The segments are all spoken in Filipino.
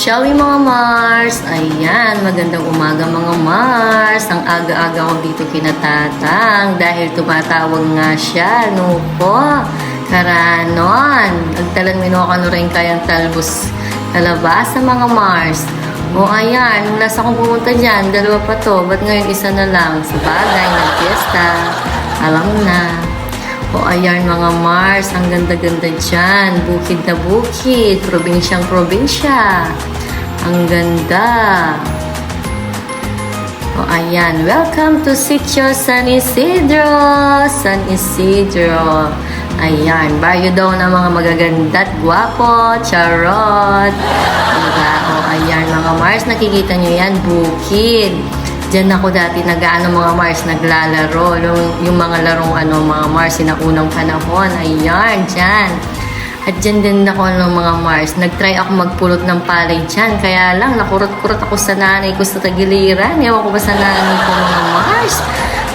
Shall we mga Mars? Ayan, magandang umaga mga Mars. Ang aga-aga ko dito kinatatang dahil tumatawag nga siya. No po, karanon. Agtalan minokano rin kayang talbos kalabasa mga Mars. O ayan, yung last akong pumunta dyan, dalawa pa to. Ba't ngayon isa na lang? Sa bagay, nag-fiesta. Alam na. O ayan mga Mars, ang ganda-ganda dyan. Bukid na bukid, probinsyang probinsya. Ang ganda. O ayan, welcome to Sitio San Isidro. San Isidro. Ayan, baryo daw ng mga magaganda at gwapo. Charot. Diba? O ayan mga Mars, nakikita nyo yan, bukid. Diyan ako dati nag-ano mga Mars, naglalaro. Yung mga larong mga Mars, sinaunang panahon. Ayan, dyan. At dyan din ako mga Mars. Nag-try ako magpulot ng palay dyan. Kaya lang, nakurot-kurot ako sa nanay ko sa tagiliran. Ewan ko ba sa nanay ko mga Mars.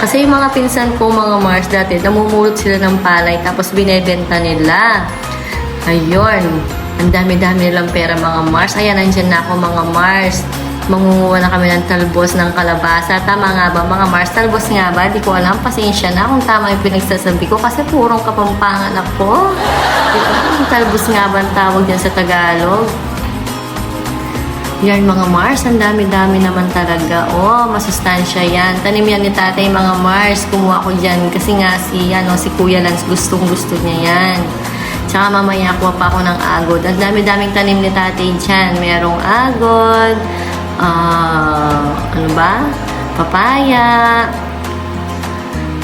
Kasi yung mga pinsan ko mga Mars dati, namumulot sila ng palay tapos binebenta nila. Ayun. Ang dami-dami nilang pera mga Mars. Ayan, nandyan na ako mga Mars. Mangunguha na kami ng talbos ng kalabasa. Tama nga ba mga Mars? Talbos nga ba? Di ko alam. Pasensya na kung tama yung pinagsasabi ko kasi purong kapampangan ako. Talbos nga ba ang tawag dyan sa Tagalog? Yan mga Mars. Ang dami-dami naman talaga. Oh, masustansya yan. Tanim yan ni tatay mga Mars. Kumuha ko dyan kasi nga si Kuya Lance gustong-gusto niya yan. Tsaka mamaya kuha pa ako ng agod. Ang dami-daming tanim ni tatay dyan. Merong agod. Papaya.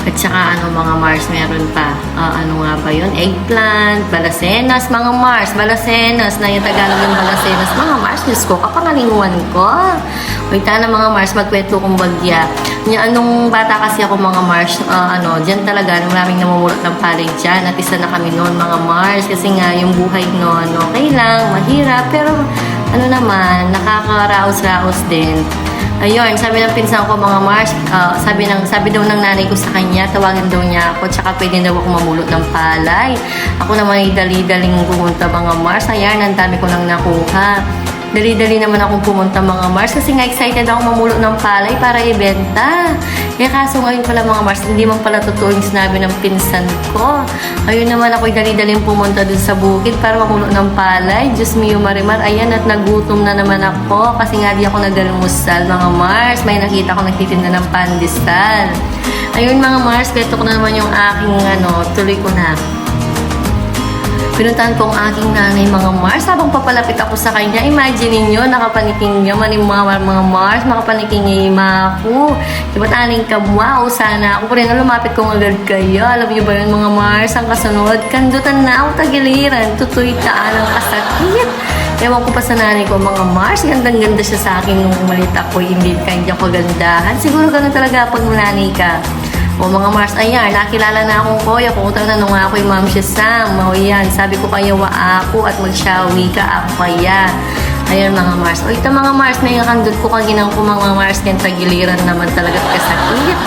At saka mga Mars, meron pa. Ano nga ba yun? Eggplant, balasenas, mga Mars, balasenas. Na yung Tagalog yung balasenas. Mga Mars, Diyos ko, kapangalinguan ko. Wait na mga Mars, magkwento kong bagya. Anong bata kasi ako mga Mars, dyan talaga, maraming namumulot ng palay dyan. At isa na kami noon mga Mars. Kasi nga, yung buhay noon, okay lang, mahirap. Pero, nakakaraos-raos din. Ayun, sabi ng pinsan ko mga Mars, sabi daw ng nanay ko sa kanya, tawagin daw niya ako, tsaka pwede daw ako mamulot ng palay. Ako naman ay dali-daling pumunta mga Mars. Ayan, ang dami ko nang nakuha. Dali-dali naman akong pumunta mga Mars kasi nga excited ako mamulot ng palay para ibenta. Kaya kaso ngayon pala mga Mars, hindi man pala totoo yung sinabi ng pinsan ko. Ayun naman ako'y dali-daling pumunta dun sa bukid para mamulot ng palay. Diyos mio marimar, ayan at nagutom na naman ako kasi nga di ako nag-almusal mga Mars. May nakita ko nagtitinda ng pandesal. Ayun mga Mars, kwento ko na naman yung aking tuloy ko na. Pinuntahan ko ang aking nanay mga Mars. Habang papalapit ako sa kanya, imagine ninyo, nakapaniking niya, mga Mars, makapaniking niya ako. Diba taning ka, wow, sana ako rin lumapit kong agad kayo. Alam niyo ba yun mga Mars, ang kasunod, kandutan na ako tagiliran, tutoy taan ang kasakit. Ewan ko pa sa nanay ko mga Mars, gandang-ganda siya sa akin nung malit ako, hindi kanya ko gandahan. Siguro ganun talaga pag nanay ka. O mga Mars, ayan, nakilala na akong kuya. Kung tanong ako yung Ma'am Sam. O yan, sabi ko kayo wa ako at mag-shawi ka ako kaya. Ayan mga Mars. O ito mga Mars, may nakandun ko kaginang ko mga Mars. Kaya tagiliran naman talaga kasakit.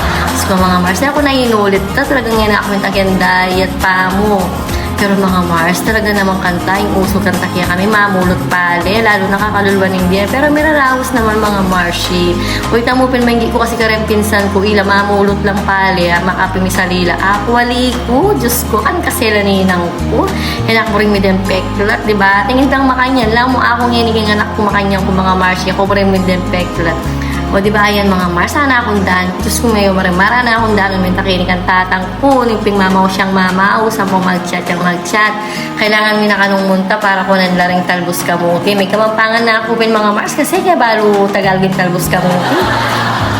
So mga Mars, ako na inulit. Talagang yan ako yung diet pa mo. Pero mga Mars, talaga namang kanta, yung uso kanta kaya kami mamulot pale, lalo nakakalulwa ng biya. Pero miraraos naman mga Marshi. Uy, tamupin man, hindi ko kasi karem pinsan ko, ila mamulot lang pale, makapimi sa lila. Wali ko, Diyos ko, kan kasela ninang ko. Yan ako rin midem peklat, diba? Tingin lang makanyan, lang mo akong yaniging anak ko makanyang ko mga Marshi, ako rin midem peklat. O diba ayan mga Mars, sana akong daan. Diyos ko ngayon marimara na akong daan. May takinig ang tatang ko. Niping mamaw siyang mamaw. Saan po mag-chat yung mag-chat. Kailangan mo na kanong munta para ko nanlaring talbos kamuti. May kamampangan na ako mga Mars. Kasi kaya balo Tagalogin talbos kamuti.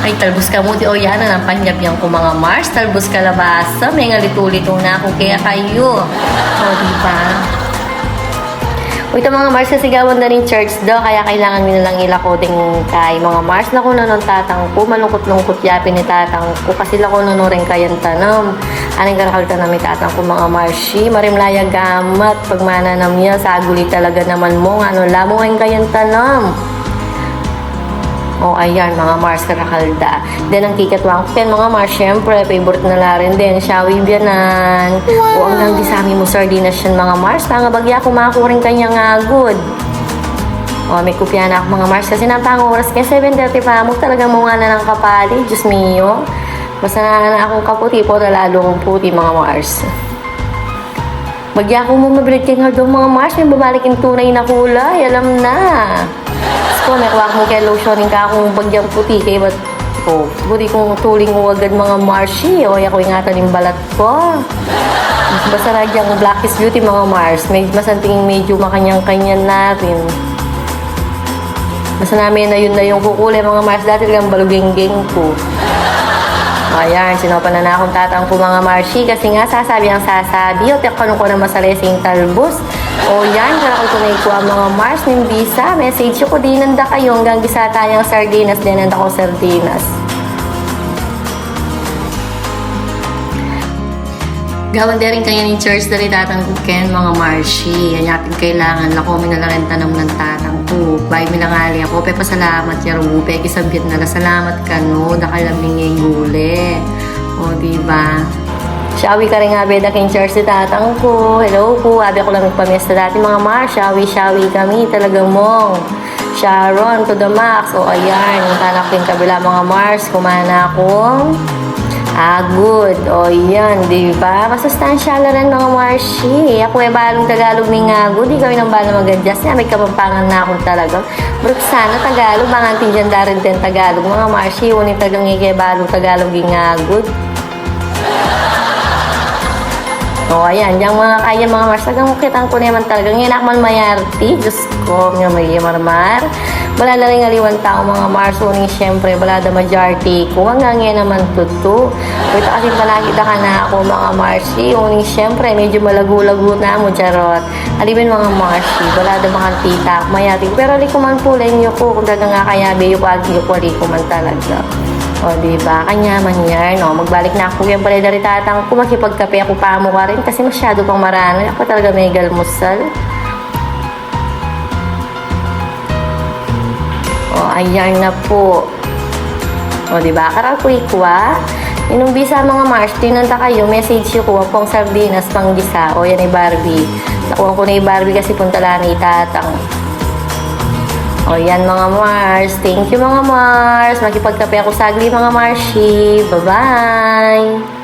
Ay talbos kamuti. O yan na ng panyabyang ko mga Mars. Talbos kalabasa. May ngalito-lito na ako. Kaya kayo. O diba? Ito mga Mars, kasigawan na rin church daw, kaya kailangan mo nalang ilakoding kay mga Mars. Naku, nanon tatang ko, malungkot-lungkot yapin ni tatang ko, kasi lako nanon rin kayang tanam. Anong karakal tanam ni tatang ko mga Marshi, marimlaya gamat, pagmananam niya, saguli talaga naman mo, lamo ang kayang tanam. O ayan mga Mars karakalda. Then ang kikatwang pen mga Mars, syempre favorite na la rin din shawi biyanan. Wow. O ang nang disami mo sardinas yan mga Mars, tanga bagya kumakuring kanya nga good. O, may kupya na ako mga Mars. Kasi napang oras kaya 7:30 pa mo. Talagang mga na ng kapali. Diyos mio. Basta na akong kaputi po. Lalo akong puti mga Mars. Bagya ko mo mabilit kayo nga doon mga Mars. May babalikin tunay na kulay. Alam na. So, may kuwak mo kaya lotioning ka akong bagyang puti. Kaya ba't ko? Buti kong tuling mo agad mga Marshi. O kaya ko ingatan yung balat ko. Basta na dyan Blackest Beauty mga Mars. Masantingin medyo makanyang-kanyan na rin. Basta namin na yung kukulay mga Mars. Dati lang balugeng-geng ko. Ayan, sinopan na akong tatang ko mga Marshi. Kasi nga sasabi ang sasabi. O tiyak ko na masalesing talbos. O yan, kaya ko tunay ko ang mga Mars ng visa. Message ko din nanda kayo. Hanggang gisa tayong sardinas. Din nanda ko sardinas. Gawan din rin kaya ni Church dali tatang ko ken mga Marshi. Yan natin kailangan. Lako, may nalarenta naman ng tatang ko. Bye, minangali ako. Pe, pasalamat ya rupe. Kisabit na la. Salamat ka no. Dakalabing yung gule. O, diba? Shawi ka rin nga beda ken Church si tatang ko. Hello po. Abi ako lang nagpamiesta dati mga Mars. Shawi kami. Talagang mong. Sharon to the max. O, ayan. Yung tanak din kabila mga Mars. Kumana akong good. O, yan, di ba? Masustansya na rin mga Marshi. Ako ay balong Tagalog ni Ngagod. Di kami nang balong mag-adjust. May kapampangan na akong talaga. But sana Tagalog. Bang antin dyan darin din Tagalog. Mga Marshi, unit tagang ikay balong Tagalog ni Ngagod. O, ayan. Yung mga kaya mga Mars. Tagang kitang ko naman talaga. Ngayon ako man mayarti. Diyos ko, nga may marmar. Wala na rin aliwan tao mga Mars. Uning siyempre, wala da majority ko. Hanggang ngayon naman tuto. Ito kasi panakita ka na ako mga Marshi. Uning siyempre, medyo malago-lago na mo, charot. Alibin mga Marshi, wala da makantita ako. Mayati ko. Pero ali ko man po, lenyo ko. Kung daga nga kaya, beyo ko, agi ko, ali ko man talaga. O, diba? Kanya man yan. O, magbalik na ako yung pala dari tatang ko. Makipagkape ako pa mo ka rin. Kasi masyado pang marami. Ako talaga may galmusal. O, ayan na po. O, diba? Karakuikwa. Inumbisa mga Mars, tinunta kayo, message ko pong sardinas pang gisa. O, yan ay Barbie. Nakuha ko na yung Barbie kasi punta lang ni tatang. O, yan mga Mars. Thank you mga Mars. Makipagkape ako sagli mga Marshi. Bye-bye!